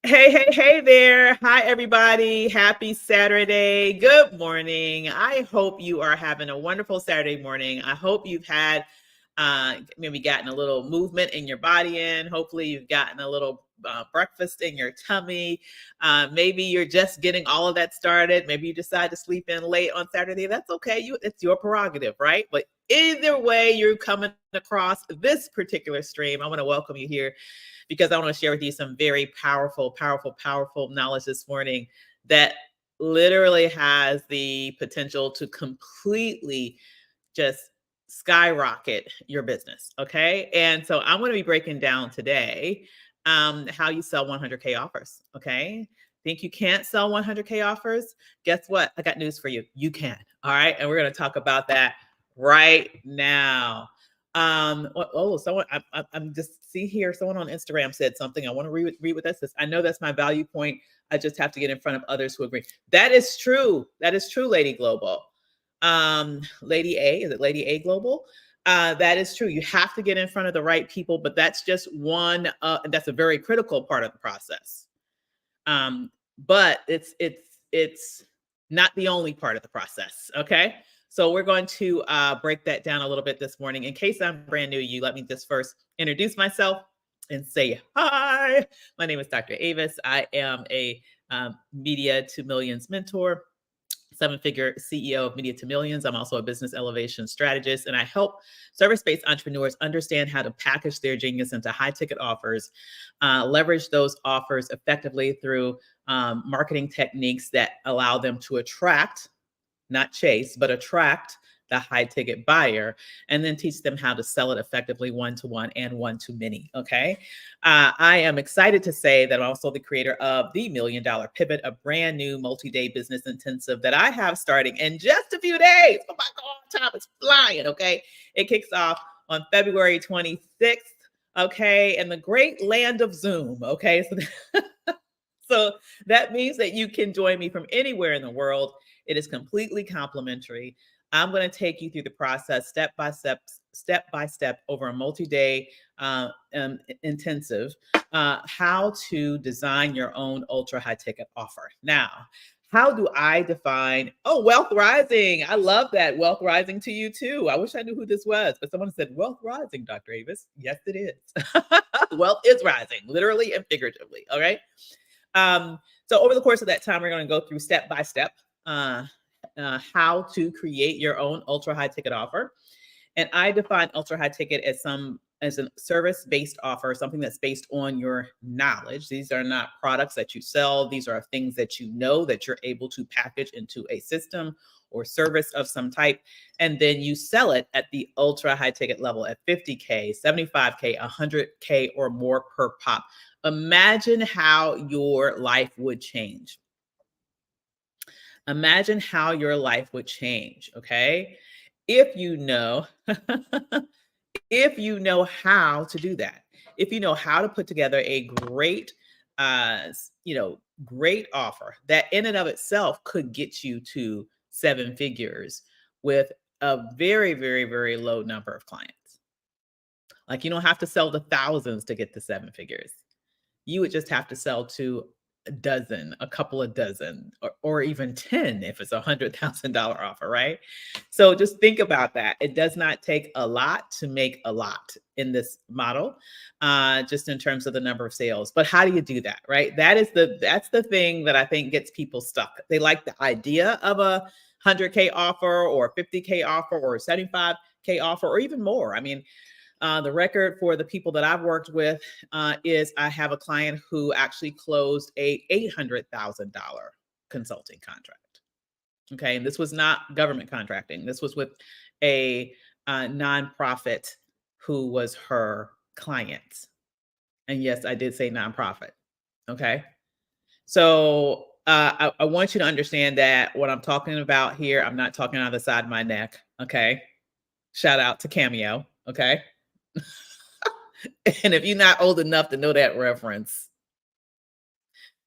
Hey there. Hi, everybody. Happy Saturday. Good morning. I hope you are having a wonderful Saturday morning. I hope you've had maybe gotten a little movement in your body in. Hopefully, you've gotten a little breakfast in your tummy. Maybe you're just getting all of that started. Maybe you decide to sleep in late on Saturday. That's okay. It's your prerogative, right? But either way, you're coming across this particular stream. I want to welcome you here because I want to share with you some very powerful knowledge this morning that literally has the potential to completely just skyrocket your business. Okay. And so I'm going to be breaking down today how you sell 100K offers. Okay. Think you can't sell 100K offers? Guess what? I got news for you. You can. All right. And we're going to talk about that right now. Someone I'm just see here. Someone on Instagram said something. I want to read what that says. I know that's my value point. I just have to get in front of others who agree. That is true. That is true, Lady Global. Lady A, is it Lady A Global? That is true. You have to get in front of the right people, but that's just one. That's a very critical part of the process. But it's not the only part of the process. Okay. So we're going to break that down a little bit this morning. In case I'm brand new to you, let me just first introduce myself and say hi. My name is Dr. Avis. I am a Media to Millions mentor, seven-figure CEO of Media to Millions. I'm also a business elevation strategist, and I help service-based entrepreneurs understand how to package their genius into high-ticket offers, leverage those offers effectively through marketing techniques that allow them to attract, not chase, but attract the high ticket buyer, and then teach them how to sell it effectively one-to-one and one-to-many. Okay. I am excited to say that I'm also the creator of the $1 Million Pivot, a brand new multi-day business intensive that I have starting in just a few days. Oh my God, time is flying. Okay. It kicks off on February 26th. Okay. In the great land of Zoom. Okay. So that means that you can join me from anywhere in the world. It is completely complimentary. I'm going to take you through the process step by step over a multi-day intensive, how to design your own ultra high ticket offer. Now, how do I define, Wealth Rising? I love that. Wealth Rising to you too. I wish I knew who this was, but someone said Wealth Rising, Dr. Avis. Yes, it is. Wealth is rising, literally and figuratively. All right. So over the course of that time, we're going to go through step by step how to create your own ultra high ticket offer. And I define ultra high ticket as a service based offer, something that's based on your knowledge. These are not products that you sell. These are things that you know that you're able to package into a system or service of some type. And then you sell it at the ultra high ticket level at 50K, 75K, 100K or more per pop. Imagine how your life would change. Imagine how your life would change, okay? If you know if you know how to do that. If you know how to put together a great great offer that in and of itself could get you to seven figures with a very low number of clients. Like you don't have to sell to thousands to get to seven figures. You would just have to sell to a dozen, a couple of dozen, or even 10 if it's $100,000 offer, right? So just think about that. It does not take a lot to make a lot in this model, just in terms of the number of sales. But how do you do that, right? That's the thing that I think gets people stuck. They like the idea of a 100K offer or 50K offer or 75K offer or even more. I mean, the record for the people that I've worked with is I have a client who actually closed a $800,000 consulting contract. Okay, and this was not government contracting. This was with a nonprofit who was her client. And yes, I did say nonprofit. Okay, so I want you to understand that what I'm talking about here, I'm not talking out of the side of my neck. Okay, shout out to Cameo. Okay. And if you're not old enough to know that reference,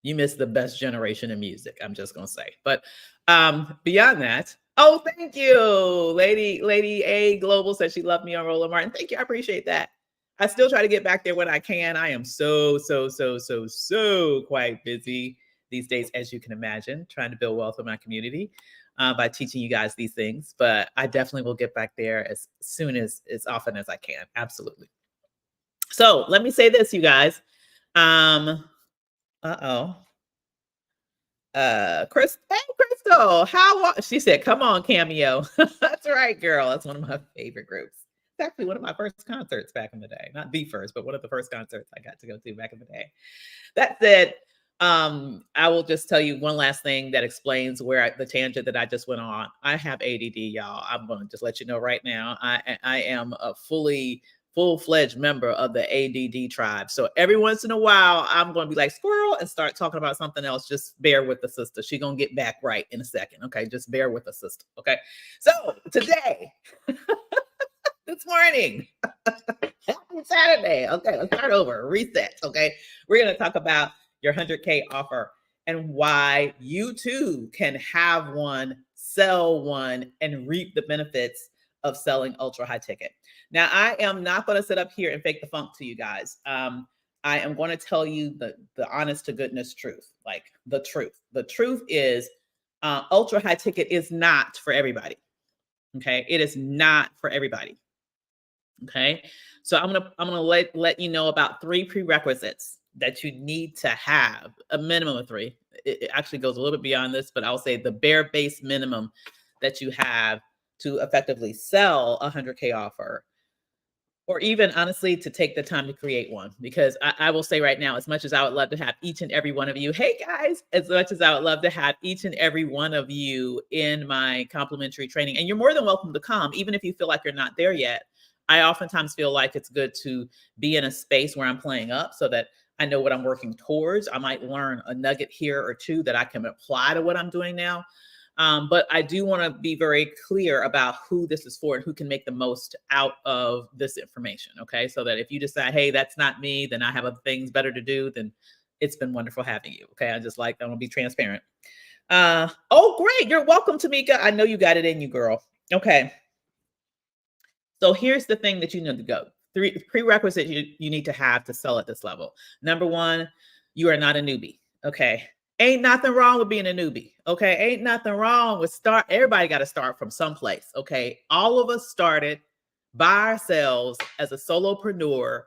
you missed the best generation of music. I'm just gonna say. But beyond that, thank you. Lady A Global said she loved me on Roland Martin. Thank you. I appreciate that. I still try to get back there when I can. I am so quite busy these days, as you can imagine, trying to build wealth in my community by teaching you guys these things. But I definitely will get back there as soon as often as I can. Absolutely. So let me say this, you guys. Uh-oh. Hey, Crystal, she said, come on, Cameo. That's right, girl. That's one of my favorite groups. It's actually one of my first concerts back in the day. Not the first, but one of the first concerts I got to go to back in the day. That said, I will just tell you one last thing that explains the tangent that I just went on. I have ADD, y'all. I'm going to just let you know right now. I am a full-fledged member of the ADD tribe. So every once in a while, I'm going to be like squirrel and start talking about something else. Just bear with the sister. She's going to get back right in a second. Okay. Just bear with the sister. Okay. So today, this morning, happy Saturday. Okay. Let's start over. Reset. Okay. We're going to talk about your 100K offer and why you too can have one, sell one, and reap the benefits of selling ultra high ticket. Now, I am not going to sit up here and fake the funk to you guys. I am going to tell you the honest to goodness truth, like the truth. The truth is ultra high ticket is not for everybody. Okay. It is not for everybody. Okay. So I'm gonna let you know about 3 prerequisites that you need to have, a minimum of 3. It actually goes a little bit beyond this, but I'll say the bare base minimum that you have to effectively sell a 100K offer, or even honestly to take the time to create one. Because I will say right now, as much as I would love to have each and every one of you, hey guys, as much as I would love to have each and every one of you in my complimentary training, and you're more than welcome to come, even if you feel like you're not there yet. I oftentimes feel like it's good to be in a space where I'm playing up so that I know what I'm working towards. I might learn a nugget here or two that I can apply to what I'm doing now. But I do want to be very clear about who this is for and who can make the most out of this information. Okay. So that if you decide, hey, that's not me, then I have other things better to do, then it's been wonderful having you. Okay. I want to be transparent. Oh, great. You're welcome, Tamika. I know you got it in you, girl. Okay. So here's the thing that you need to go. 3 prerequisites you need to have to sell at this level. Number 1, you are not a newbie. Okay. Ain't nothing wrong with being a newbie. Okay. Ain't nothing wrong with everybody got to start from someplace. Okay. All of us started by ourselves as a solopreneur,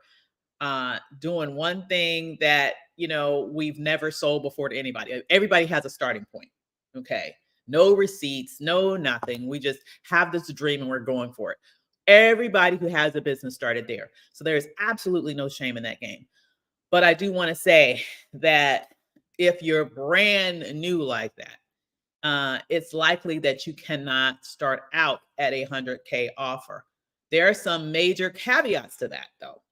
doing one thing that, we've never sold before to anybody. Everybody has a starting point. Okay. No receipts, no nothing. We just have this dream and we're going for it. Everybody who has a business started there. So there's absolutely no shame in that game. But I do want to say that if you're brand new like that, it's likely that you cannot start out at a 100K offer. There are some major caveats to that, though.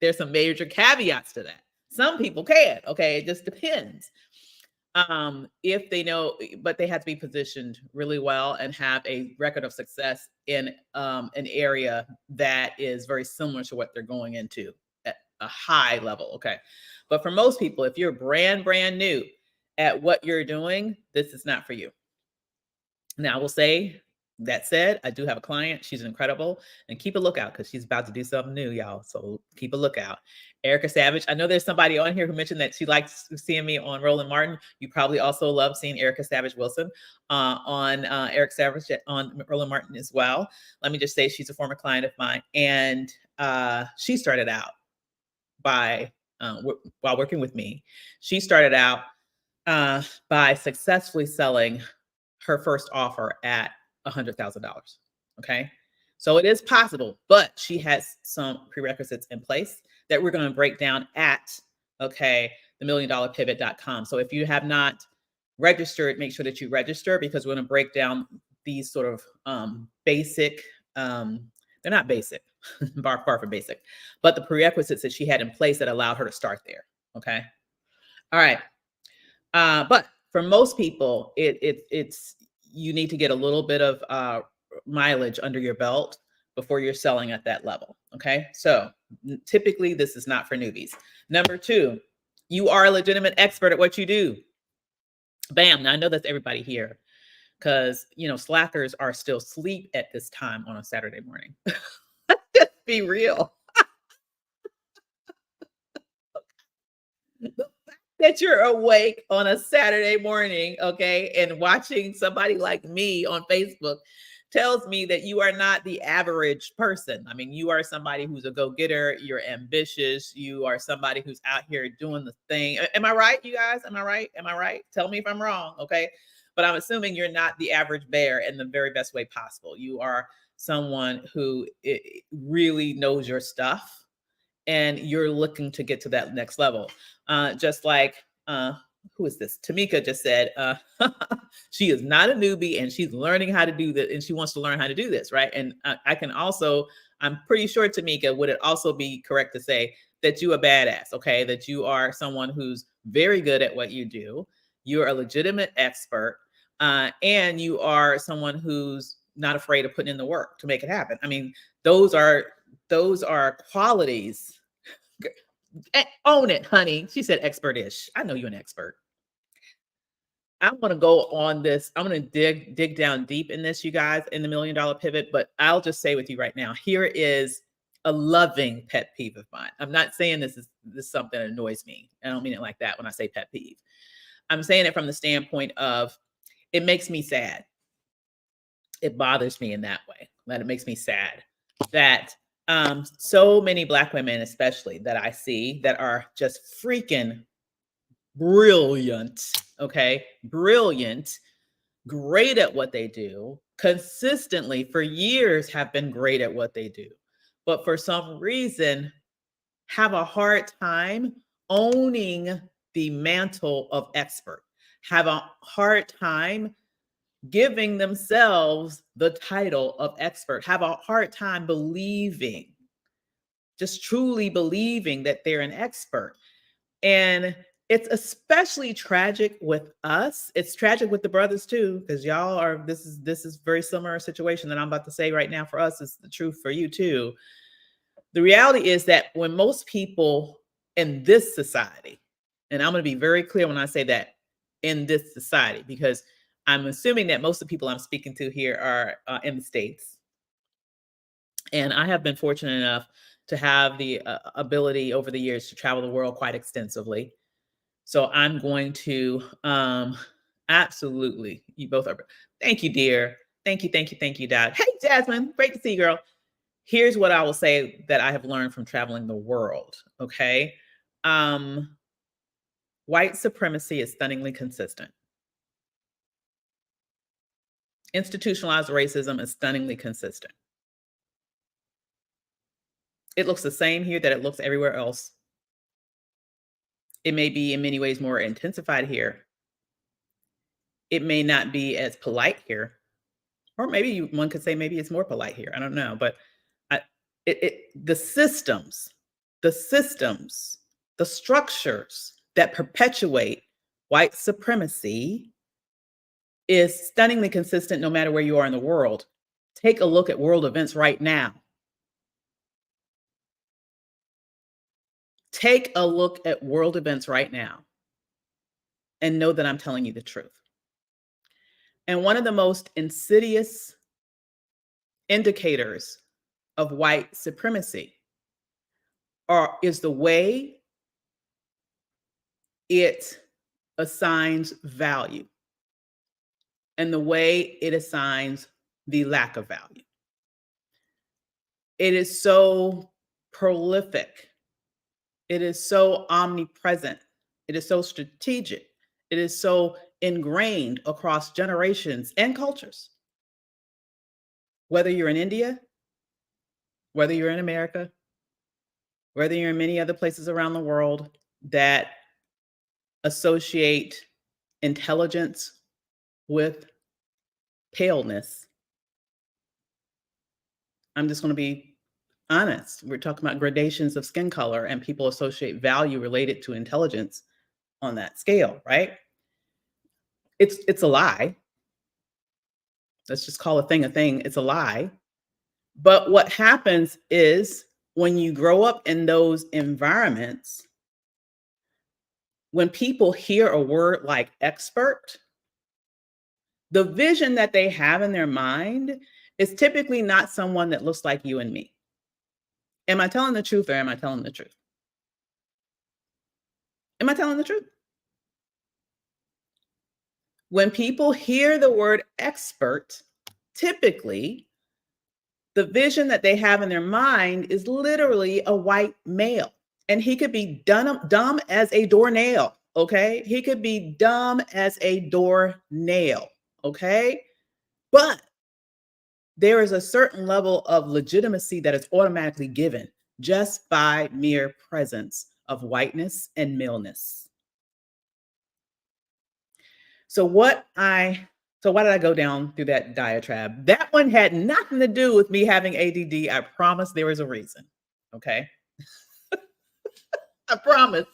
There's some major caveats to that. Some people can, okay? It just depends. If they know, but they have to be positioned really well and have a record of success in an area that is very similar to what they're going into at a high level. Okay. But for most people, if you're brand new at what you're doing, this is not for you. Now, I will say, that said, I do have a client. She's incredible, and keep a lookout because she's about to do something new, y'all. So keep a lookout. Erica Savage. I know there's somebody on here who mentioned that she likes seeing me on Roland Martin. You probably also love seeing Erica Savage Wilson on Eric Savage on Roland Martin as well. Let me just say she's a former client of mine, and she started out by while working with me. She started out by successfully selling her first offer at $100,000. Okay. So it is possible, but she has some prerequisites in place that we're going to break down at, okay, themilliondollarpivot.com. So if you have not registered, make sure that you register because we're going to break down these sort of basic, they're not basic, far from basic, but the prerequisites that she had in place that allowed her to start there. Okay. All right. But for most people, it's you need to get a little bit of mileage under your belt before you're selling at that level. Okay. So typically this is not for newbies. Number 2, you are a legitimate expert at what you do. Bam. Now I know that's everybody here because, slackers are still asleep at this time on a Saturday morning. Let's just be real. The fact that you're awake on a Saturday morning, okay, and watching somebody like me on Facebook tells me that you are not the average person. I mean, you are somebody who's a go-getter, you're ambitious, you are somebody who's out here doing the thing. Am I right, you guys? Am I right? Am I right? Tell me if I'm wrong, okay? But I'm assuming you're not the average bear in the very best way possible. You are someone who really knows your stuff and you're looking to get to that next level. Just like who is this? Tamika just said she is not a newbie and she's learning how to do this and she wants to learn how to do this, right? And I can also, I'm pretty sure, Tamika, would it also be correct to say that you a badass, okay? That you are someone who's very good at what you do. You're a legitimate expert, and you are someone who's not afraid of putting in the work to make it happen. I mean, those are qualities. Own it, honey. She said expert-ish. I know you're an expert. I'm gonna go on this. I'm gonna dig down deep in this, you guys, in the $1 Million Pivot. But I'll just say with you right now, here is a loving pet peeve of mine. I'm not saying this is something that annoys me. I don't mean it like that when I say pet peeve. I'm saying it from the standpoint of it makes me sad. It bothers me in that way. That it makes me sad that so many Black women, especially that I see, that are just freaking brilliant, okay? Brilliant, great at what they do, consistently for years have been great at what they do, but for some reason have a hard time owning the mantle of expert, have a hard time giving themselves the title of expert, have a hard time believing, just truly believing that they're an expert. And it's especially tragic with us. It's tragic with the brothers too, because y'all are, this is very similar situation that I'm about to say right now for us is the truth for you too. The reality is that when most people in this society, and I'm going to be very clear when I say that, in this society, because I'm assuming that most of the people I'm speaking to here are in the States. And I have been fortunate enough to have the ability over the years to travel the world quite extensively. So I'm going to absolutely, you both are. Thank you, dear. Thank you, Dad. Hey, Jasmine, great to see you, girl. Here's what I will say that I have learned from traveling the world. Okay. White supremacy is stunningly consistent. Institutionalized racism is stunningly consistent. It looks the same here that it looks everywhere else. It may be in many ways more intensified here. It may not be as polite here, or maybe one could say maybe it's more polite here. I don't know, but the systems, the structures that perpetuate white supremacy is stunningly consistent no matter where you are in the world. Take a look at world events right now. Take a look at world events right now and know that I'm telling you the truth. And one of the most insidious indicators of white supremacy is the way it assigns value and the way it assigns the lack of value. It is so prolific. It is so omnipresent. It is so strategic. It is so ingrained across generations and cultures. Whether you're in India, whether you're in America, whether you're in many other places around the world that associate intelligence with paleness. I'm just going to be honest. We're talking about gradations of skin color, and people associate value related to intelligence on that scale, right? It's a lie. Let's just call a thing. It's a lie. But what happens is when you grow up in those environments, when people hear a word like expert, the vision that they have in their mind is typically not someone that looks like you and me. Am I telling the truth or am I telling the truth? Am I telling the truth? When people hear the word expert, typically the vision that they have in their mind is literally a white male. And he could be dumb as a doornail. Okay. He could be dumb as a doornail. Okay. But there is a certain level of legitimacy that is automatically given just by mere presence of whiteness and maleness. So why did I go down through that diatribe? That one had nothing to do with me having ADD. I promise there is a reason. Okay. I promise.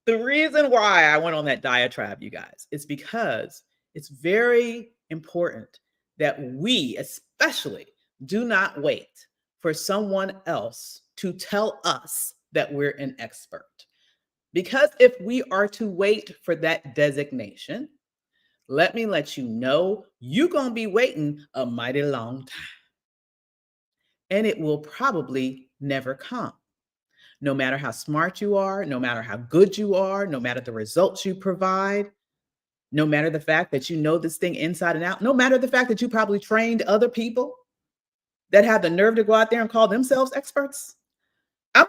The reason why I went on that diatribe, you guys, is because it's very important that we, especially, do not wait for someone else to tell us that we're an expert. Because if we are to wait for that designation, let me let you know, you're going to be waiting a mighty long time. And it will probably never come. No matter how smart you are, no matter how good you are, no matter the results you provide, no matter the fact that you know this thing inside and out, no matter the fact that you probably trained other people that have the nerve to go out there and call themselves experts. I'm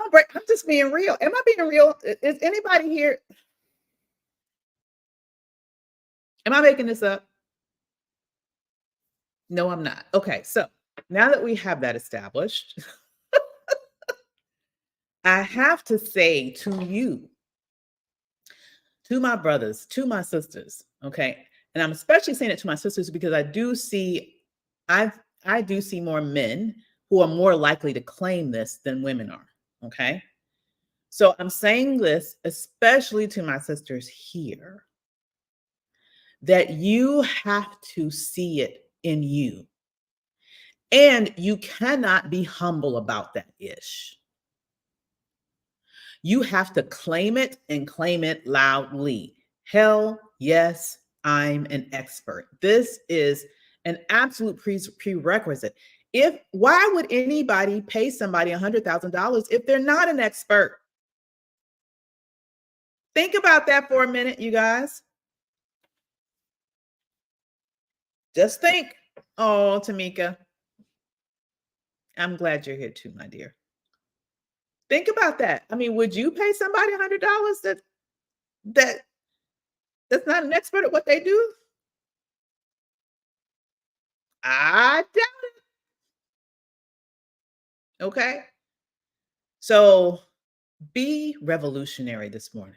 just being real. Am I being real? Is anybody here? Am I making this up? No, I'm not. Okay, so now that we have that established, I have to say to you, to my brothers, to my sisters, okay, and I'm especially saying it to my sisters because I do see more men who are more likely to claim this than women are, okay? So I'm saying this especially to my sisters here, that you have to see it in you. And you cannot be humble about that ish. You have to claim it and claim it loudly. Hell yes, I'm an expert. This is an absolute prerequisite. Why would anybody pay somebody $100,000 if they're not an expert? Think about that for a minute, you guys. Just think. Oh, Tamika, I'm glad you're here too, my dear. Think about that. I mean, would you pay somebody $100 that's not an expert at what they do? I doubt it. Okay. So be revolutionary this morning.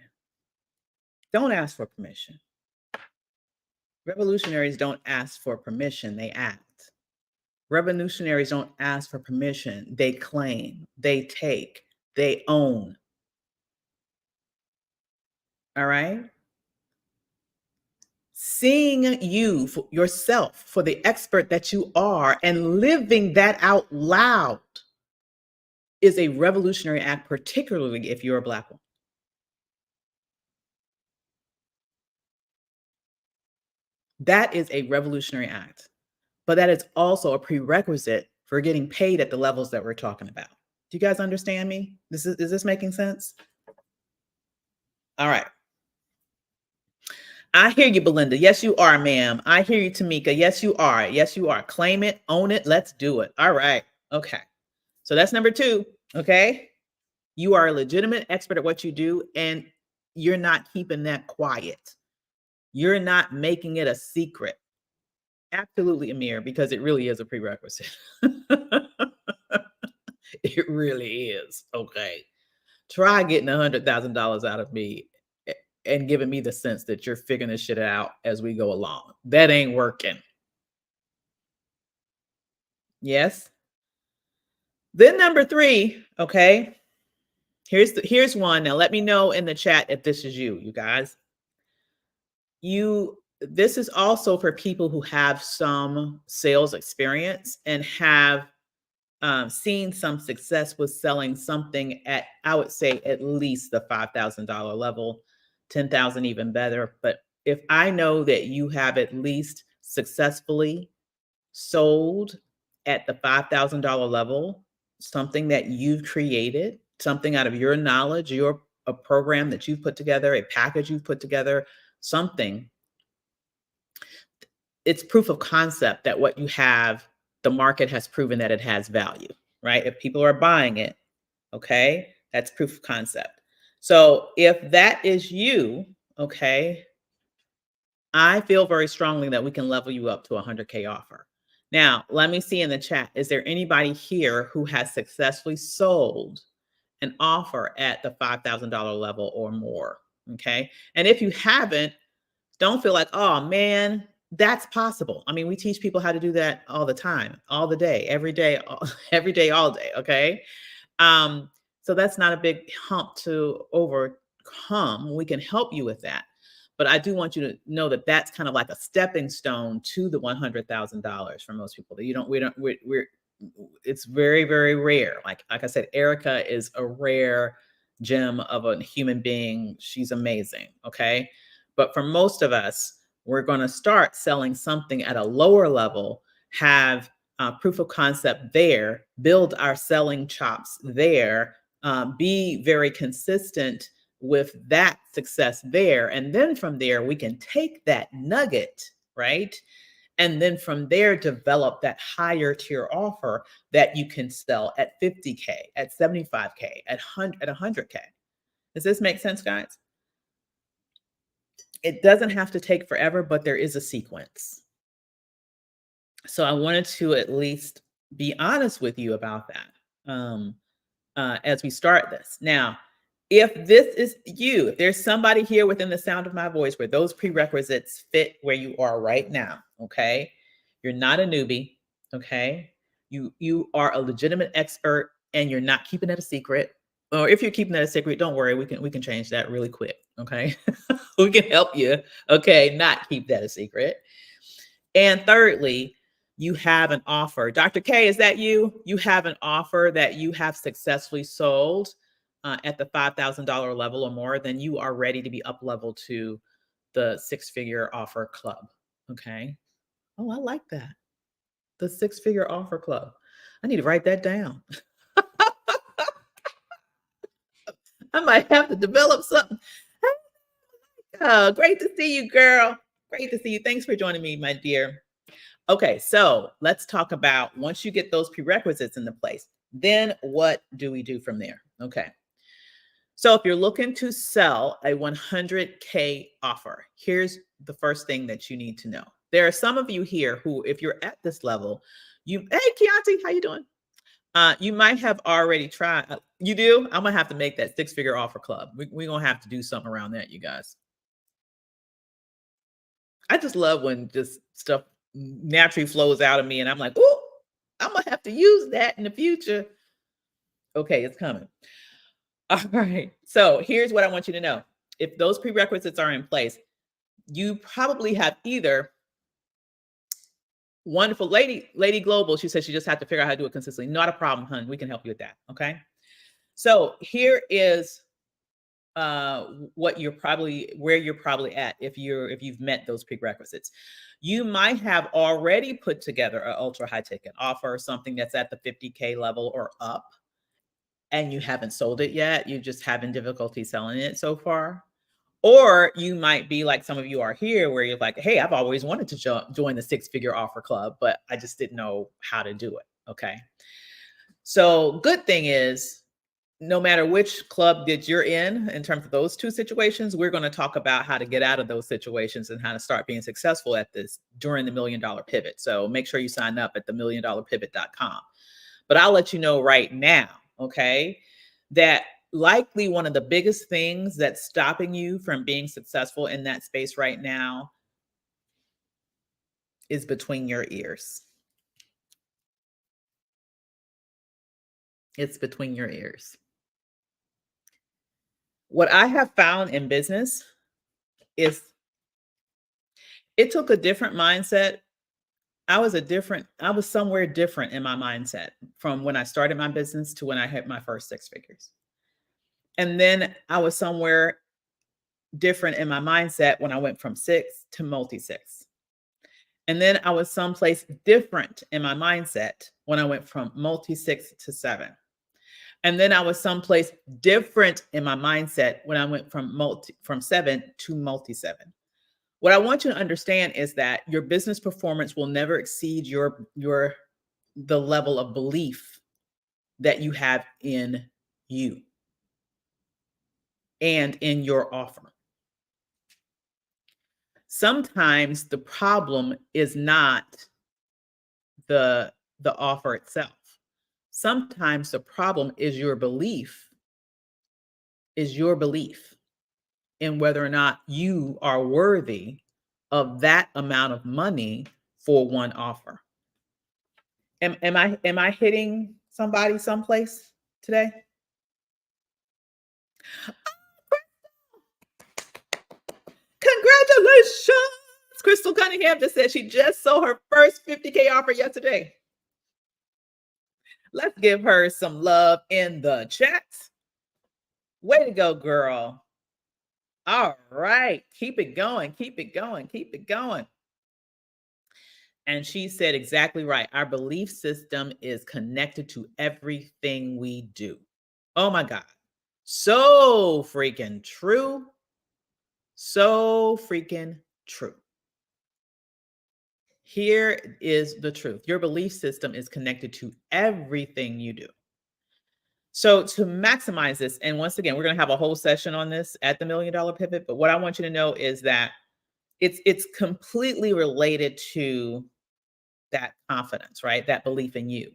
Don't ask for permission. Revolutionaries don't ask for permission, they act. Revolutionaries don't ask for permission, they claim, they take, they own. All right? Seeing you for yourself for the expert that you are and living that out loud is a revolutionary act, particularly if you're a Black woman. That is a revolutionary act, but that is also a prerequisite for getting paid at the levels that we're talking about. Do you guys understand me? Is this making sense? All right. I hear you, Belinda. Yes, you are, ma'am. I hear you, Tamika. Yes, you are. Yes, you are. Claim it, own it. Let's do it. All right. Okay. So that's number 2. Okay. You are a legitimate expert at what you do, and you're not keeping that quiet. You're not making it a secret. Absolutely, Amir, because it really is a prerequisite. It really is. Okay. Try getting $100,000 out of me and giving me the sense that you're figuring this shit out as we go along. That ain't working. Yes. Then number 3, okay. Here's one. Now let me know in the chat if this is you guys. This is also for people who have some sales experience and have seen some success with selling something at, I would say, at least the $5,000 level, 10,000 even better. But if I know that you have at least successfully sold at the $5,000 level, something that you've created, something out of your knowledge, your a program that you've put together, a package you've put together, something, it's proof of concept that what you have, the market has proven that it has value, right? If people are buying it, okay, that's proof of concept. So if that is you, okay, I feel very strongly that we can level you up to a 100K offer. Now, let me see in the chat, is there anybody here who has successfully sold an offer at the $5,000 level or more? Okay. And if you haven't, don't feel like, oh man, that's possible. I mean, we teach people how to do that all the time, all the day, every day, every day, all day. Okay. Um, so that's not a big hump to overcome. We can help you with that. But I do want you to know that that's kind of like a stepping stone to the $100,000 for most people. That you don't, we don't, we're it's very, very rare. Like I said, Erica is a rare gem of a human being. She's amazing. Okay. But for most of us, we're going to start selling something at a lower level, have proof of concept there, build our selling chops there, be very consistent with that success there. And then from there, we can take that nugget, right? And then from there, develop that higher tier offer that you can sell at 50K, at 75K, at 100K. Does this make sense, guys? It doesn't have to take forever, but there is a sequence. So I wanted to at least be honest with you about that as we start this. Now, if this is you, if there's somebody here within the sound of my voice where those prerequisites fit where you are right now, okay? You're not a newbie, okay? You are a legitimate expert and you're not keeping it a secret. Or if you're keeping that a secret, don't worry, we can change that really quick, okay? We can help you, okay, not keep that a secret. And thirdly, you have an offer. Dr. K, is that you? You have an offer that you have successfully sold at the $5,000 level or more, then you are ready to be up level to the six-figure offer club. Okay. Oh, I like that. The six-figure offer club. I need to write that down. I might have to develop something. Oh, great to see you, girl. Great to see you. Thanks for joining me, my dear. Okay, so let's talk about once you get those prerequisites into place, then what do we do from there? Okay. So if you're looking to sell a 100K offer, here's the first thing that you need to know. There are some of you here who, if you're at this level, hey, Keontae, how you doing? You might have already tried. You do? I'm gonna have to make that six-figure offer club. We're gonna have to do something around that, you guys. I just love when just stuff naturally flows out of me, and I'm like, oh, I'm gonna have to use that in the future. Okay, it's coming. All right. So here's what I want you to know. If those prerequisites are in place, you probably have either wonderful Lady Global. She said she just had to figure out how to do it consistently. Not a problem, hun. We can help you with that. Okay. So here is where you're probably at if you've met those prerequisites. You might have already put together an ultra high ticket offer, something that's at the 50K level or up, and you haven't sold it yet. You're just having difficulty selling it so far. Or you might be like some of you are here where you're like, hey, I've always wanted to join the six-figure offer club, but I just didn't know how to do it. Okay. So good thing is, no matter which club that you're in terms of those two situations, we're going to talk about how to get out of those situations and how to start being successful at this during the $1 Million Pivot. So make sure you sign up at themilliondollarpivot.com. But I'll let you know right now, okay, that likely one of the biggest things that's stopping you from being successful in that space right now is between your ears. It's between your ears. What I have found in business is it took a different mindset. I was somewhere different in my mindset from when I started my business to when I hit my first six figures. And then I was somewhere different in my mindset when I went from 6 to multi-six. And then I was someplace different in my mindset when I went from multi-six to 7. And then I was someplace different in my mindset when I went from 7 to multi-7. What I want you to understand is that your business performance will never exceed your the level of belief that you have in you and in your offer. Sometimes the problem is not the the offer itself. Sometimes the problem is your belief in whether or not you are worthy of that amount of money for one offer. Am I hitting somebody someplace today? Congratulations! Crystal Cunningham just said she just sold her first 50K offer yesterday. Let's give her some love in the chat. Way to go, girl. All right. Keep it going. Keep it going. Keep it going. And she said exactly right. Our belief system is connected to everything we do. Oh my God. So freaking true. So freaking true. Here is the truth. Your belief system is connected to everything you do. So to maximize this, and once again, we're going to have a whole session on this at the $1 Million Pivot, but what I want you to know is that it's completely related to that confidence, right? That belief in you.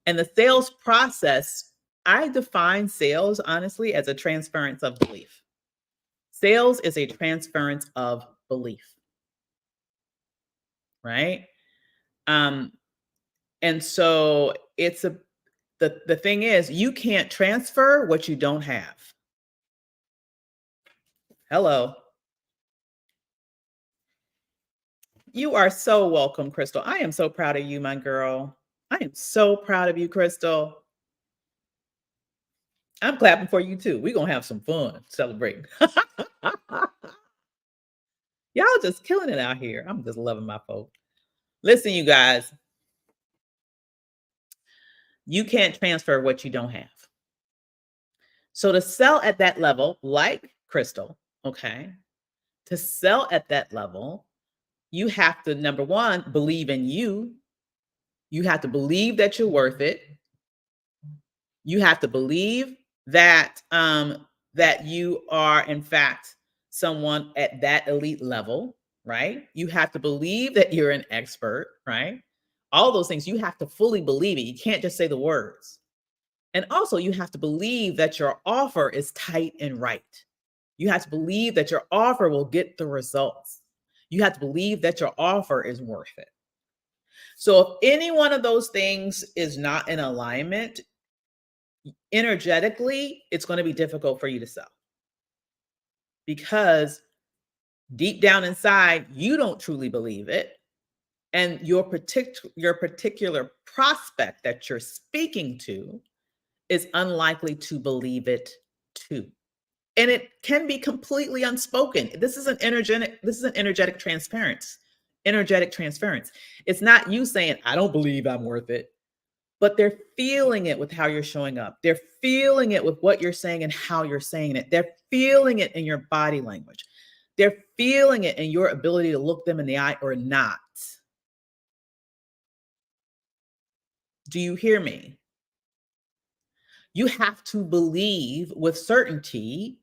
And the sales process, I define sales honestly as a transference of belief. Sales is a transference of belief, right? And so the thing is, you can't transfer what you don't have. Hello. You are so welcome, Crystal. I am so proud of you, my girl. I am so proud of you, Crystal. I'm clapping for you too. We're going to have some fun celebrating. Y'all just killing it out here. I'm just loving my folks. Listen, you guys, you can't transfer what you don't have. So to sell at that level, like Crystal, okay, to sell at that level, you have to, number one, believe in you. You have to believe that you're worth it. You have to believe that that you are, in fact, someone at that elite level, right? You have to believe that you're an expert, right? All those things, you have to fully believe it. You can't just say the words. And also, you have to believe that your offer is tight and right. You have to believe that your offer will get the results. You have to believe that your offer is worth it. So if any one of those things is not in alignment, energetically, it's going to be difficult for you to sell. Because deep down inside, you don't truly believe it. And your particular prospect that you're speaking to is unlikely to believe it too. And it can be completely unspoken. This is an energetic transference. Energetic transference. It's not you saying, I don't believe I'm worth it, but they're feeling it with how you're showing up. They're feeling it with what you're saying and how you're saying it. They're feeling it in your body language. They're feeling it in your ability to look them in the eye or not. Do you hear me? You have to believe with certainty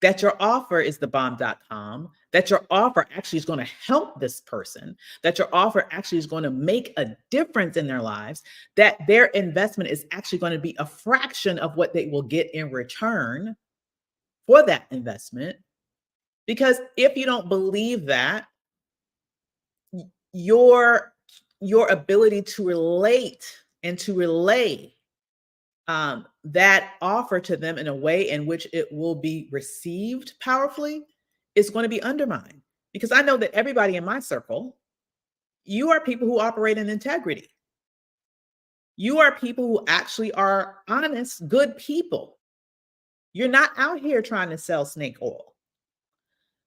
that your offer is the bomb.com, that your offer actually is going to help this person, that your offer actually is going to make a difference in their lives, that their investment is actually going to be a fraction of what they will get in return for that investment. Because if you don't believe that, your ability to relate and to relay that offer to them in a way in which it will be received powerfully is going to be undermined. Because I know that everybody in my circle, you are people who operate in integrity. You are people who actually are honest, good people. You're not out here trying to sell snake oil.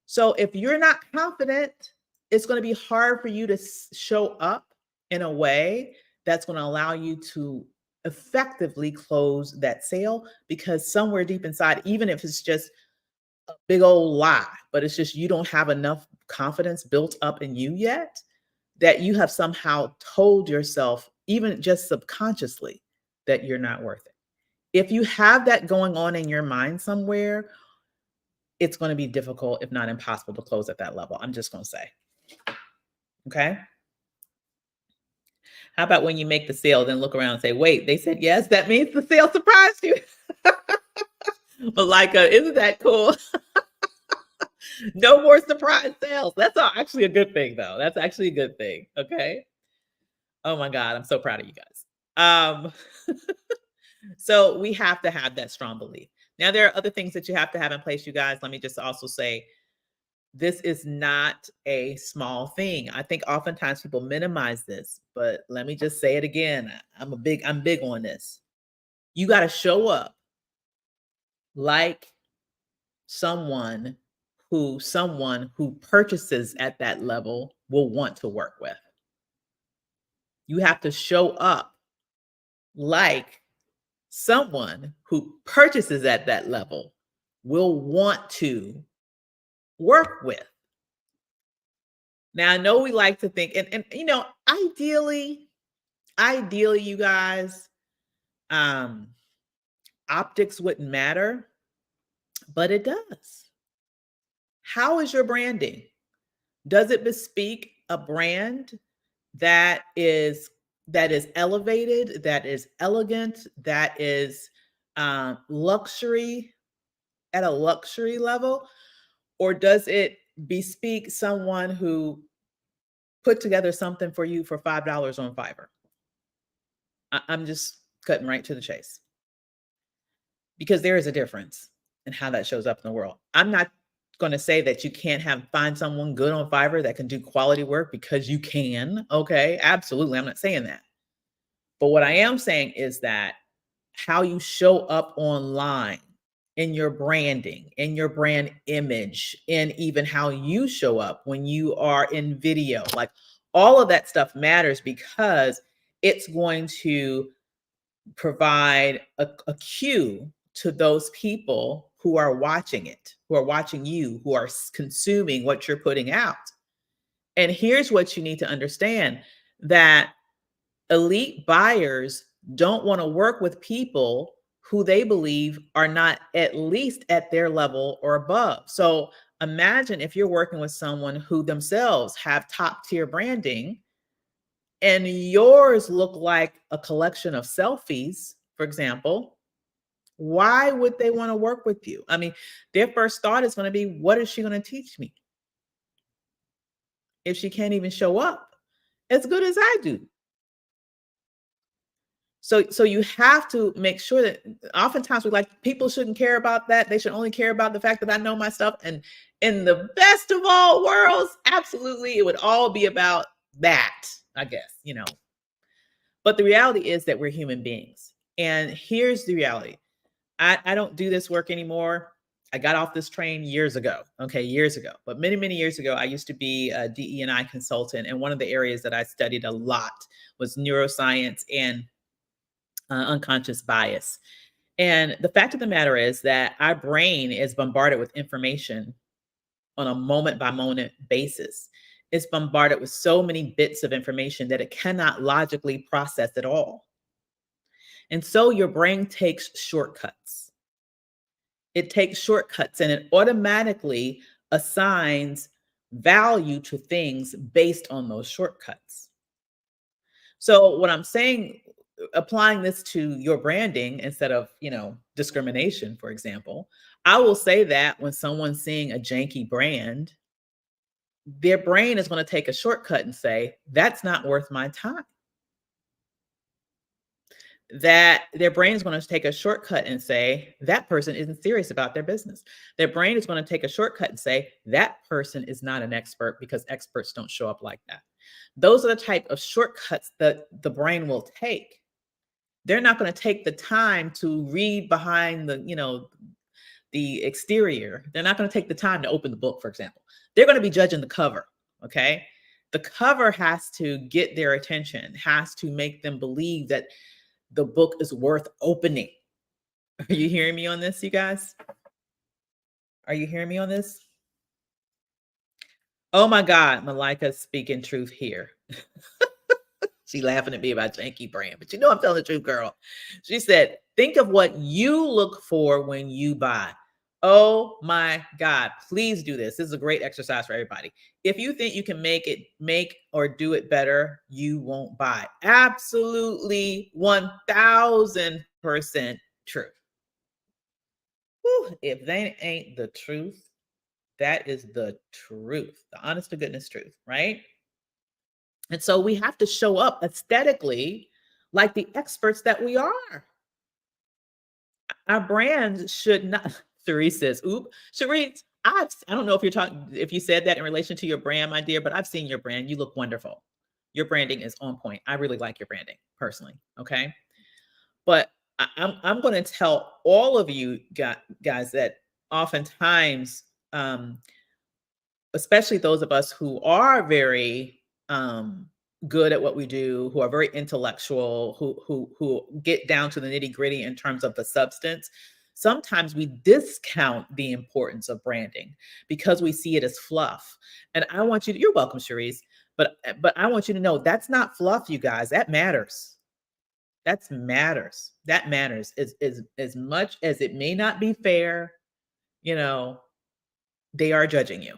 So if you're not confident, it's going to be hard for you to show up in a way that's going to allow you to effectively close that sale, because somewhere deep inside, even if it's just a big old lie, but it's just you don't have enough confidence built up in you yet, that you have somehow told yourself, even just subconsciously, that you're not worth it. If you have that going on in your mind somewhere, it's going to be difficult, if not impossible, to close at that level. I'm just going to say. Okay. How about when you make the sale, then look around and say, wait, they said yes? That means the sale surprised you. But like, isn't that cool? No more surprise sales. That's actually a good thing, though. That's actually a good thing. Okay. Oh my God. I'm so proud of you guys. Um, so we have to have that strong belief. Now, there are other things that you have to have in place, you guys. Let me just also say, this is not a small thing. I think oftentimes people minimize this, but let me just say it again. I'm big on this. You got to show up like someone who purchases at that level will want to work with. You have to show up like someone who purchases at that level will want to work with. Now, I know we like to think, and ideally, you guys, optics wouldn't matter, but it does. How is your branding? Does it bespeak a brand that is elevated, that is elegant, that is luxury at a luxury level? Or does it bespeak someone who put together something for you for $5 on Fiverr? I'm just cutting right to the chase, because there is a difference in how that shows up in the world. I'm not going to say that you can't find someone good on Fiverr that can do quality work, because you can. Okay, absolutely. I'm not saying that. But what I am saying is that how you show up online, in your branding, in your brand image, and even how you show up when you are in video, like all of that stuff matters, because it's going to provide a cue to those people who are watching it, who are watching you, who are consuming what you're putting out. And here's what you need to understand, that elite buyers don't want to work with people who they believe are not at least at their level or above. So imagine if you're working with someone who themselves have top tier branding, and yours look like a collection of selfies, for example. Why would they want to work with you? I mean, their first thought is going to be, what is she going to teach me if she can't even show up as good as I do? So you have to make sure that, oftentimes people shouldn't care about that. They should only care about the fact that I know my stuff. And in the best of all worlds, absolutely, it would all be about that, I guess, But the reality is that we're human beings. And here's the reality. I don't do this work anymore. I got off this train years ago. Okay, years ago. But many, many years ago, I used to be a DE&I consultant. And one of the areas that I studied a lot was neuroscience and unconscious bias. And the fact of the matter is that our brain is bombarded with information on a moment by moment basis. It's bombarded with so many bits of information that it cannot logically process it all. And so your brain takes shortcuts. It takes shortcuts, and it automatically assigns value to things based on those shortcuts. So what I'm saying, applying this to your branding instead of, discrimination, for example, I will say that when someone's seeing a janky brand, their brain is going to take a shortcut and say, that's not worth my time. That their brain is going to take a shortcut and say, that person isn't serious about their business. Their brain is going to take a shortcut and say, that person is not an expert, because experts don't show up like that. Those are the type of shortcuts that the brain will take. They're not going to take the time to read behind the exterior. They're not going to take the time to open the book, for example. They're going to be judging the cover. Okay. The cover has to get their attention, has to make them believe that the book is worth opening. Are you hearing me on this, you guys? Are you hearing me on this? Oh my God, Malika's speaking truth here. She laughing at me about janky brand, but you know I'm telling the truth, girl. She said, think of what you look for when you buy. Oh my God, please do this. This is a great exercise for everybody. If you think you can make or do it better, you won't buy. Absolutely 1000% true. Whew, if they ain't the truth, that is the truth, the honest to goodness truth, right? And so we have to show up aesthetically like the experts that we are. Our brands should not, Cherie says, oop, Cherie, I don't know if you're talking, if you said that in relation to your brand, my dear, but I've seen your brand. You look wonderful. Your branding is on point. I really like your branding personally. Okay. But I'm going to tell all of you guys that oftentimes, especially those of us who are very good at what we do, who are very intellectual, who get down to the nitty gritty in terms of the substance. Sometimes we discount the importance of branding because we see it as fluff. And I want you to, you're welcome, Cherise, but I want you to know that's not fluff, you guys. That matters. That matters. That matters. As much as it may not be fair, you know, they are judging you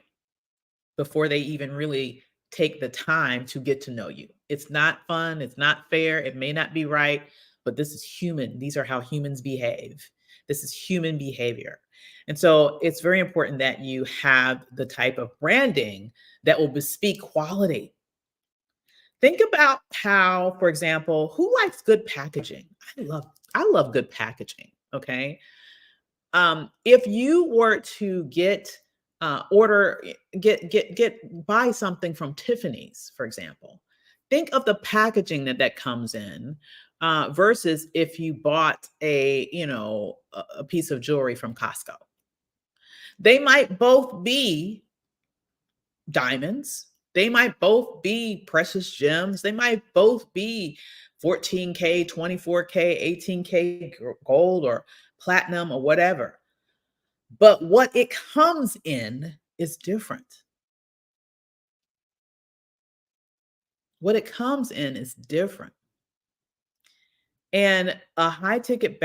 before they even really take the time to get to know you. It's not fun. It's not fair. It may not be right, but this is human. These are how humans behave. This is human behavior. And so it's very important that you have the type of branding that will bespeak quality. Think about how, for example, who likes good packaging? I love good packaging. Okay. If you were to buy something from Tiffany's, for example, think of the packaging that comes in versus if you bought a piece of jewelry from Costco. They might both be diamonds. They might both be precious gems. They might both be 14K, 24K, 18K gold or platinum or whatever. But what it comes in is different. What it comes in is different. And for a high ticket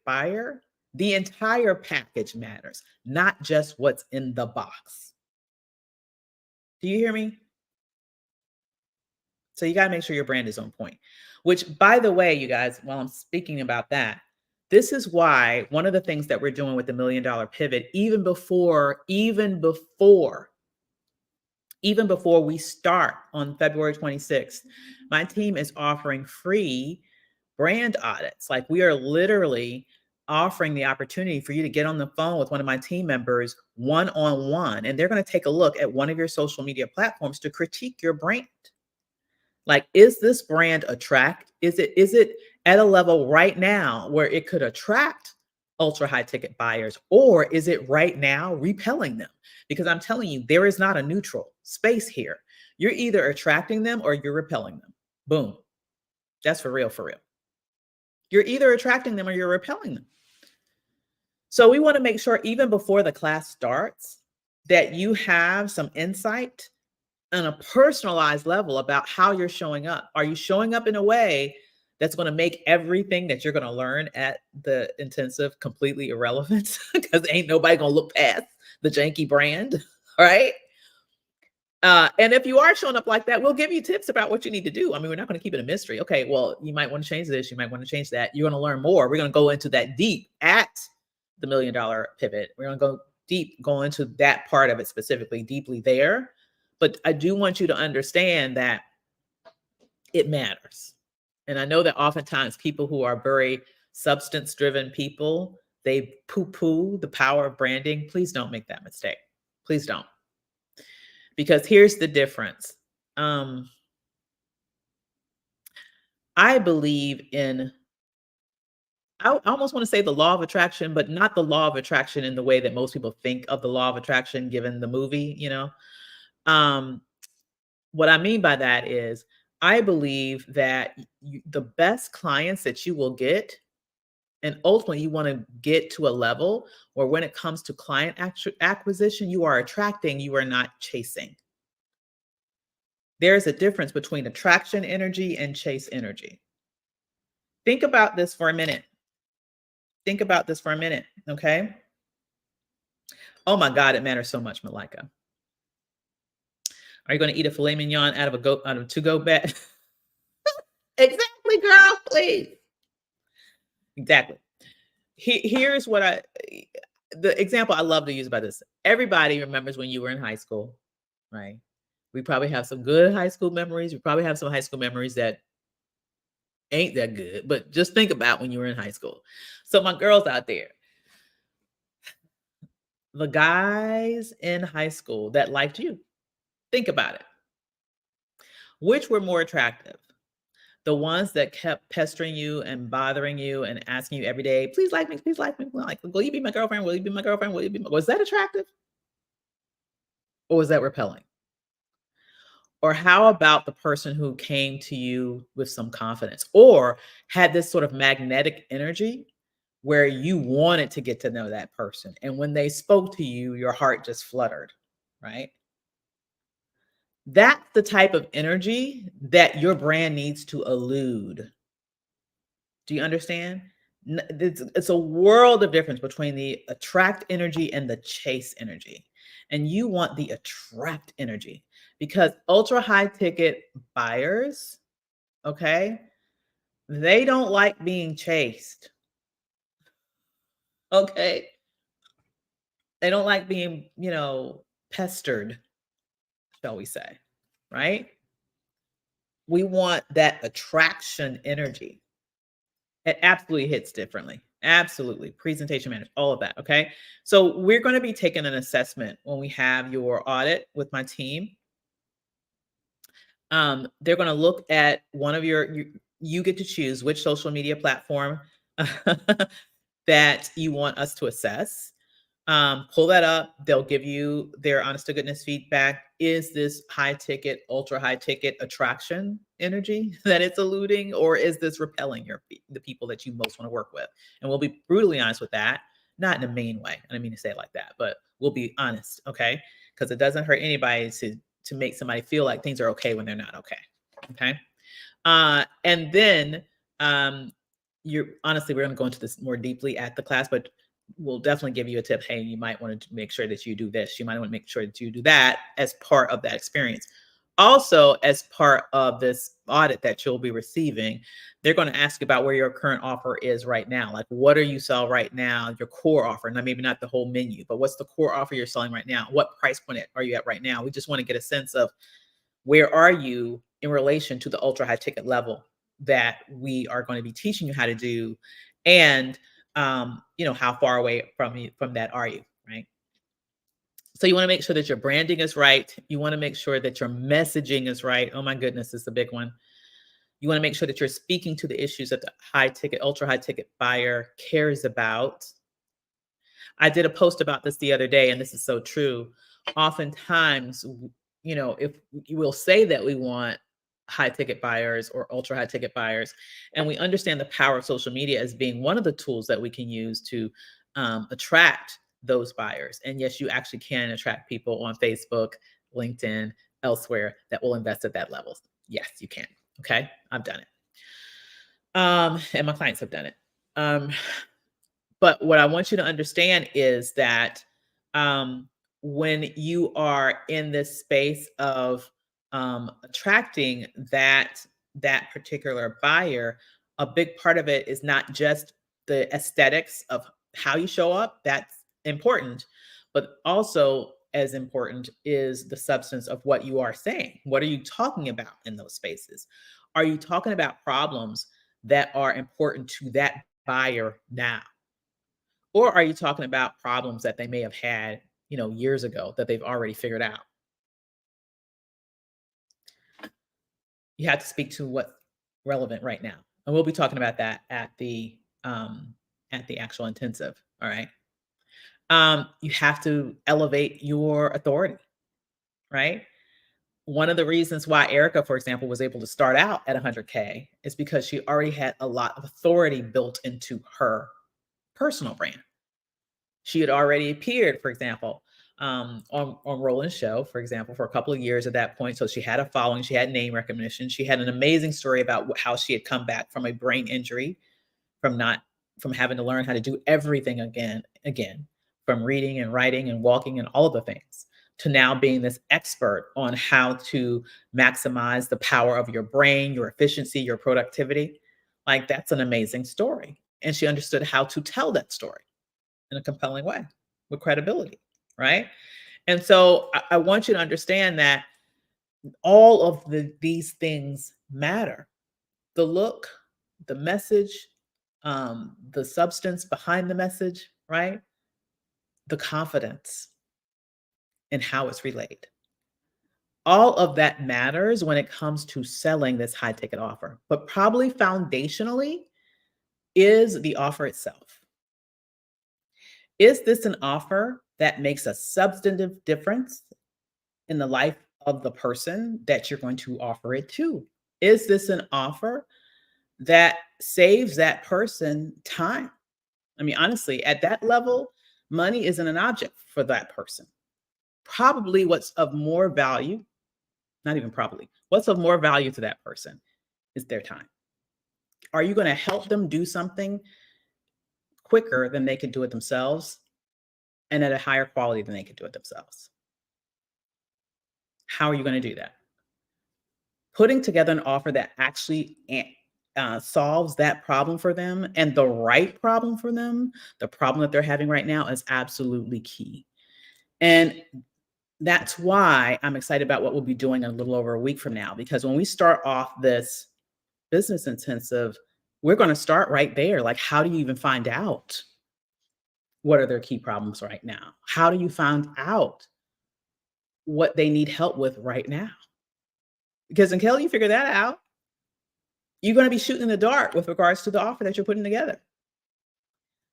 buyer, the entire package matters, not just what's in the box. Do you hear me? So you got to make sure your brand is on point, which, by the way, you guys, while I'm speaking about that, this is why one of the things that we're doing with the $1 Million Pivot, even before we start on February 26th, my team is offering free brand audits. Like, we are literally offering the opportunity for you to get on the phone with one of my team members one-on-one, and they're going to take a look at one of your social media platforms to critique your brand. Like, is this brand is it at a level right now where it could attract ultra high ticket buyers, or is it right now repelling them? Because I'm telling you, there is not a neutral space here. You're either attracting them or you're repelling them. Boom. That's for real, for real. You're either attracting them or you're repelling them. So we want to make sure, even before the class starts, that you have some insight on a personalized level about how you're showing up. Are you showing up in a way that's going to make everything that you're going to learn at the intensive completely irrelevant? Because ain't nobody going to look past the janky brand, right? And if you are showing up like that, we'll give you tips about what you need to do. I mean, we're not going to keep it a mystery. Okay, well, you might want to change this. You might want to change that. You're going to learn more. We're going to go into that deep at the $1 Million Pivot. We're going to go into that part of it specifically, deeply there. But I do want you to understand that it matters. And I know that oftentimes people who are very substance-driven people, they poo-poo the power of branding. Please don't make that mistake. Please don't. Because here's the difference. I believe in, I almost want to say the law of attraction, but not the law of attraction in the way that most people think of the law of attraction, given the movie, What I mean by that is, I believe that the best clients that you will get, and ultimately you want to get to a level where when it comes to client acquisition, you are attracting, you are not chasing. There's a difference between attraction energy and chase energy. Think about this for a minute. Think about this for a minute, okay? Oh my God, it matters so much, Malika. Are you going to eat a filet mignon out of a to-go bag? Exactly, girl, please. Exactly. Here's what the example I love to use about this. Everybody remembers when you were in high school, right? We probably have some good high school memories. We probably have some high school memories that ain't that good, but just think about when you were in high school. So my girls out there, the guys in high school that liked you, think about it. Which were more attractive? The ones that kept pestering you and bothering you and asking you every day, please like me, please like me. Like, will you be my girlfriend? Will you be my girlfriend? Will you be was that attractive? Or was that repelling? Or how about the person who came to you with some confidence or had this sort of magnetic energy where you wanted to get to know that person? And when they spoke to you, your heart just fluttered, right? That's the type of energy that your brand needs to elude. Do you understand? It's a world of difference between the attract energy and the chase energy. And you want the attract energy because ultra high ticket buyers, okay, they don't like being chased. Okay. They don't like being, pestered, shall we say, right? We want that attraction energy. It absolutely hits differently. Absolutely. Presentation management, all of that. Okay. So we're going to be taking an assessment when we have your audit with my team. They're going to look at one of you get to choose which social media platform that you want us to assess. Pull that up. They'll give you their honest to goodness feedback. Is this high ticket, ultra high ticket attraction energy that it's eluding, or is this repelling the people that you most want to work with? And we'll be brutally honest with that, not in a mean way. I don't mean to say it like that, but we'll be honest, okay? Because it doesn't hurt anybody to make somebody feel like things are okay when they're not okay. Okay. And then you're honestly, we're going to go into this more deeply at the class, but we'll definitely give you a tip. Hey, you might want to make sure that you do this. You might want to make sure that you do that as part of that experience. Also, as part of this audit that you'll be receiving, they're going to ask you about where your current offer is right now. Like, what are you selling right now? Your core offer, now maybe not the whole menu, but what's the core offer you're selling right now? What price point are you at right now? We just want to get a sense of where are you in relation to the ultra high ticket level that we are going to be teaching you how to do, and how far away from that are you, right? So you want to make sure that your branding is right. You want to make sure that your messaging is right. Oh my goodness, this is a big one. You want to make sure that you're speaking to the issues that the high ticket, ultra high ticket buyer cares about. I did a post about this the other day, and this is so true. Oftentimes, if you will say that we want high ticket buyers or ultra high ticket buyers, and we understand the power of social media as being one of the tools that we can use to attract those buyers. And yes, you actually can attract people on Facebook, LinkedIn, elsewhere that will invest at that level. Yes, you can. Okay. I've done it. And my clients have done it. But what I want you to understand is that when you are in this space of attracting that particular buyer, a big part of it is not just the aesthetics of how you show up. That's important, but also as important is the substance of what you are saying. What are you talking about in those spaces? Are you talking about problems that are important to that buyer now? Or are you talking about problems that they may have had, years ago that they've already figured out? You have to speak to what's relevant right now. And we'll be talking about that at the actual intensive. All right. You have to elevate your authority, right? One of the reasons why Erica, for example, was able to start out at 100K is because she already had a lot of authority built into her personal brand. She had already appeared, for example, on Roland's show, for example, for a couple of years at that point. So she had a following, she had name recognition, she had an amazing story about how she had come back from a brain injury, from having to learn how to do everything again, from reading and writing and walking and all of the things, to now being this expert on how to maximize the power of your brain, your efficiency, your productivity. Like, that's an amazing story. And she understood how to tell that story in a compelling way with credibility, right? And so I want you to understand that all of these things matter. The look, the message, the substance behind the message, right? The confidence and how it's relayed. All of that matters when it comes to selling this high ticket offer, but probably foundationally is the offer itself. Is this an offer that makes a substantive difference in the life of the person that you're going to offer it to? Is this an offer that saves that person time? I mean, honestly, at that level, money isn't an object for that person. Probably what's of more value, not even probably, what's of more value to that person is their time. Are you going to help them do something quicker than they can do it themselves and at a higher quality than they can do it themselves? How are you going to do that? Putting together an offer that actually solves that problem for them, and the right problem for them, the problem that they're having right now, is absolutely key. And that's why I'm excited about what we'll be doing in a little over a week from now, because when we start off this business intensive, we're going to start right there. Like, how do you even find out what are their key problems right now? How do you find out what they need help with right now? Because until you figure that out, you're going to be shooting in the dark with regards to the offer that you're putting together.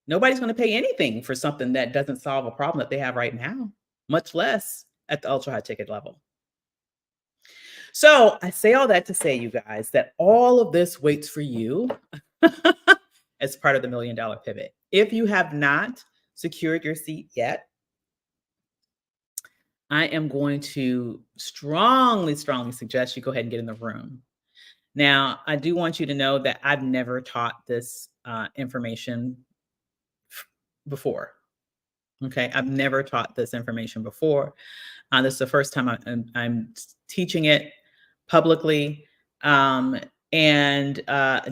Nobody's going to pay anything for something that doesn't solve a problem that they have right now, much less at the ultra high ticket level. So I say all that to say, you guys, that all of this waits for you as part of the $1 Million Pivot. If you have not secured your seat yet, I am going to strongly suggest you go ahead and get in the room. Now, I do want you to know that I've never taught this information before. Okay, I've never taught this information before. This is the first time I'm teaching it publicly, and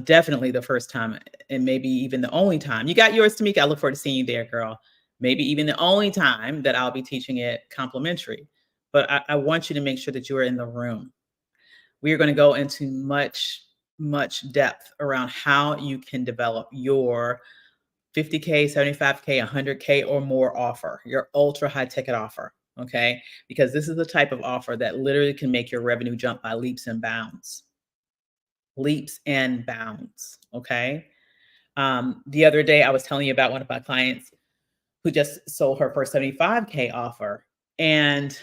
definitely the first time, and maybe even the only time. You got yours, Tamika. I look forward to seeing you there, girl. Maybe even the only time that I'll be teaching it complimentary. But I want you to make sure that you are in the room. We are going to go into much depth around how you can develop your 50K, 75K, 100K or more offer, your ultra high ticket offer. Okay. Because this is the type of offer that literally can make your revenue jump by leaps and bounds. Leaps and bounds. Okay. The other day I was telling you about one of my clients who just sold her first 75K offer. And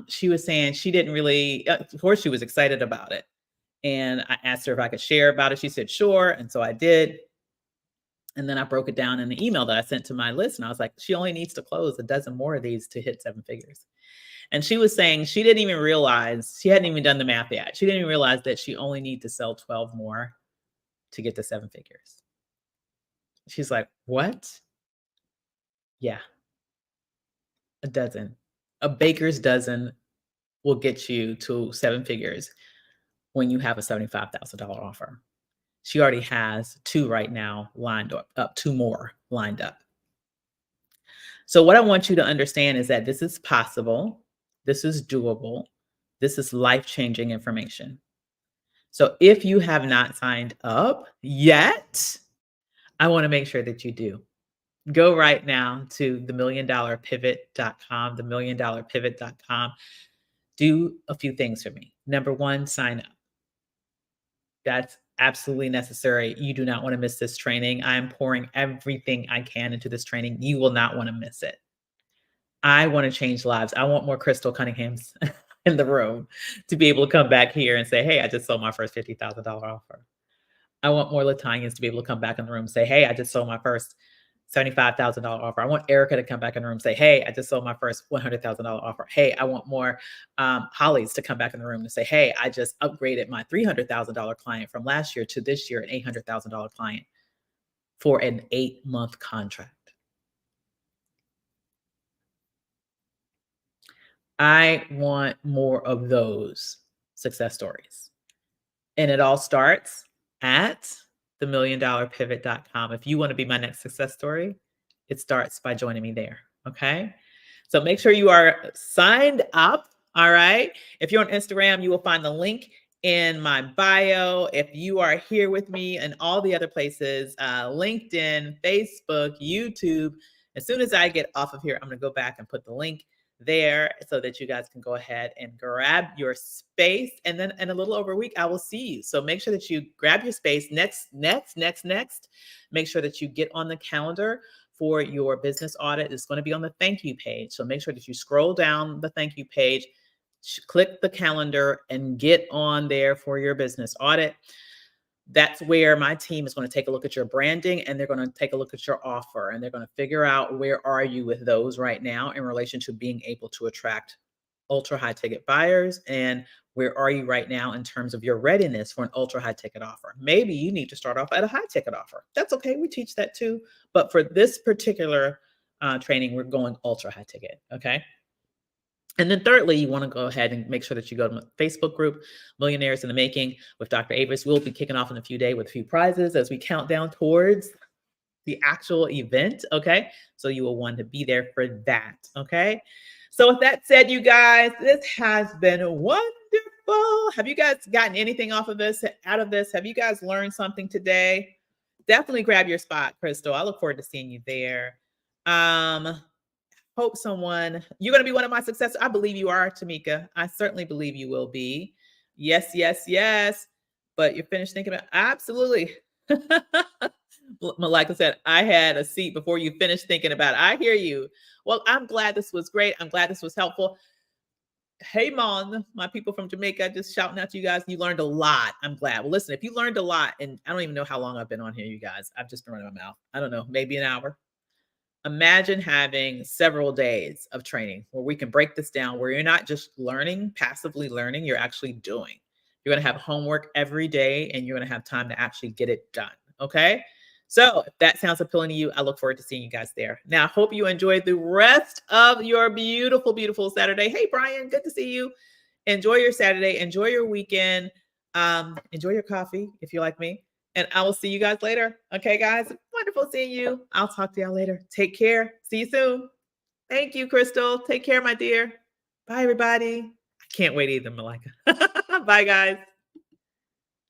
she was saying she didn't really, of course she was excited about it. And I asked her if I could share about it. She said, sure. And so I did. And then I broke it down in the email that I sent to my list. And I was like, she only needs to close a dozen more of these to hit 7 figures. And she was saying she didn't even realize, she hadn't even done the math yet. She didn't even realize that she only needs to sell 12 more to get to 7 figures. She's like, what? Yeah. A dozen. A baker's dozen will get you to 7 figures when you have a $75,000 offer. She already has 2 right now lined up, 2 more lined up. So what I want you to understand is that this is possible. This is doable. This is life-changing information. So if you have not signed up yet, I want to make sure that you do. Go right now to themilliondollarpivot.com, themilliondollarpivot.com. Do a few things for me. Number 1, sign up. That's absolutely necessary. You do not want to miss this training. I'm pouring everything I can into this training. You will not want to miss it. I want to change lives. I want more Crystal Cunninghams. in the room to be able to come back here and say, hey, I just sold my first $50,000 offer. I want more Latanyans to be able to come back in the room and say, hey, I just sold my first $75,000 offer. I want Erica to come back in the room and say, hey, I just sold my first $100,000 offer. Hey, I want more Hollies to come back in the room and say, hey, I just upgraded my $300,000 client from last year to this year, an $800,000 client for an 8-month contract. I want more of those success stories. And it all starts at themilliondollarpivot.com. If you want to be my next success story, it starts by joining me there. Okay. So make sure you are signed up. All right. If you're on Instagram, you will find the link in my bio. If you are here with me and all the other places, LinkedIn, Facebook, YouTube, as soon as I get off of here, I'm going to go back and put the link there so that you guys can go ahead and grab your space. And then in a little over a week, I will see you. So make sure that you grab your space. Next. Make sure that you get on the calendar for your business audit. It's going to be on the thank you page. So make sure that you scroll down the thank you page, click the calendar, and get on there for your business audit. That's where my team is going to take a look at your branding, and they're going to take a look at your offer, and they're going to figure out where are you with those right now in relation to being able to attract ultra high ticket buyers, and where are you right now in terms of your readiness for an ultra high ticket offer. Maybe you need to start off at a high ticket offer. That's okay. We teach that too. But for this particular training, we're going ultra high ticket. Okay. And then thirdly, you want to go ahead and make sure that you go to my Facebook group, Millionaires in the Making with Dr. Avis. We'll be kicking off in a few days with a few prizes as we count down towards the actual event. Okay. So you will want to be there for that. Okay. So with that said, you guys, this has been wonderful. Have you guys gotten anything out of this? Have you guys learned something today? Definitely grab your spot, Crystal. I look forward to seeing you there. Hope you're going to be one of my successors. I believe you are, Tamika. I certainly believe you will be. Yes. But you're finished thinking about, absolutely. Like I said, I had a seat before you finished thinking about it. I hear you. Well, I'm glad this was great. I'm glad this was helpful. Hey, Mon, my people from Jamaica, just shouting out to you guys. You learned a lot. I'm glad. Well, listen, if you learned a lot, and I don't even know how long I've been on here, you guys. I've just been running my mouth. I don't know, maybe an hour. Imagine having several days of training where we can break this down, where you're not just learning, passively learning, you're actually doing. You're going to have homework every day, and you're going to have time to actually get it done. Okay. So if that sounds appealing to you, I look forward to seeing you guys there. Now, I hope you enjoyed the rest of your beautiful, beautiful Saturday. Hey, Brian, good to see you. Enjoy your Saturday. Enjoy your weekend. Enjoy your coffee if you're like me. And I will see you guys later. Okay, guys. Wonderful seeing you. I'll talk to y'all later. Take care. See you soon. Thank you, Crystal. Take care, my dear. Bye, everybody. I can't wait either, Malika. Bye, guys.